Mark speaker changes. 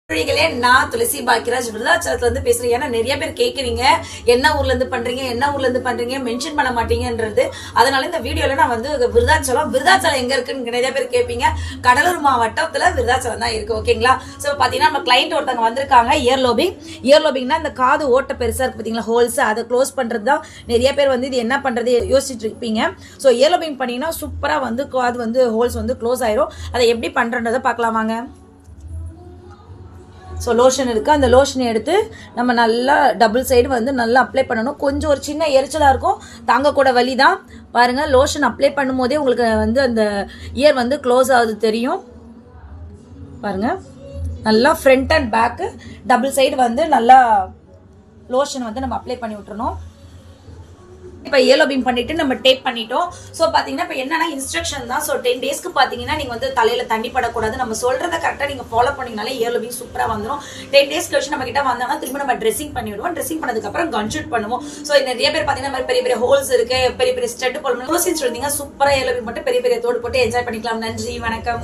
Speaker 1: நான் துளசி பாக்கியராஜ் விருதாச்சலத்துல இருந்து பேசுறேன். ஏன்னா நிறைய பேர் கேக்குறீங்க என்ன ஊர்ல இருந்து பண்றீங்க மென்ஷன் பண்ண மாட்டீங்கன்றது. அதனால இந்த வீடியோல நான் வந்து விருதாச்சலம் எங்க இருக்குன்னு நிறைய பேர் கேட்பீங்க. கடலூர் மாவட்டத்துல விருதாச்சலம் தான் இருக்கு. ஓகேங்களா? சோ பாத்தீங்கன்னா நம்ம கிளைண்ட் ஒருத்தவங்க வந்திருக்காங்க. இயர்லோபிங்னா இந்த காது ஓட்ட பெருசா இருக்கு பாத்தீங்களா, ஹோல்ஸ், அதை க்ளோஸ் பண்றதுதான். நிறைய பேர் வந்து இது என்ன பண்றது யோசிச்சுட்டு இருப்பீங்க. சோ இயர்லோபிங் பண்ணீங்கன்னா சூப்பரா வந்து காது வந்து ஹோல்ஸ் வந்து க்ளோஸ் ஆயிரும். அதை எப்படி பண்றதை பார்க்கலாம் வாங்க. ஸோ லோஷன் இருக்குது, அந்த லோஷனை எடுத்து நம்ம நல்லா டபுள் சைடு வந்து நல்லா அப்ளை பண்ணணும். கொஞ்சம் ஒரு சின்ன எரிச்சலாக இருக்கும், தாங்கக்கூட வலி தான். பாருங்கள், லோஷன் அப்ளை பண்ணும் போதே உங்களுக்கு வந்து அந்த இயர் வந்து க்ளோஸ் ஆகுது தெரியும். பாருங்கள், நல்லா front and back double side வந்து நல்லா லோஷன் வந்து நம்ம அப்ளை பண்ணி விட்டுறணும். இப்போ இயர்லோபிங் பண்ணிட்டு நம்ம டேப் பண்ணிட்டோம். ஸோ பார்த்தீங்கன்னா இப்போ என்னன்னா இன்ஸ்ட்ரக்ஷன் தான். ஸோ 10 டேஸ்க்கு பார்த்தீங்கன்னா நீங்கள் வந்து தலையில தண்ணி படக்கூடாது. நம்ம சொல்றதை கரெக்டாக நீங்கள் ஃபாலோ பண்ணீங்கனாலே இயர்லோபிங் சூப்பராக வந்துடும். 10 டேஸ் கழிச்சு நம்ம கிட்ட வந்தோம்னா திரும்ப நம்ம ட்ரெஸ்ஸிங் பண்ணி விடுவோம். ட்ரெஸ்ஸிங் பண்ணதுக்கப்புறம் கன் ஷூட் பண்ணுவோம். ஸோ நிறைய பேர் பார்த்தீங்கன்னா பெரிய பெரிய ஹோல்ஸ் இருக்கு, பெரிய பெரிய ஸ்டெட் போடணும் யோசிச்சு சொல்லிங்க. சூப்பராக இயர்லோபிங் மட்டும் பெரிய பெரிய தோடு போட்டு என்ஜாய் பண்ணிக்கலாம். நன்றி, வணக்கம்.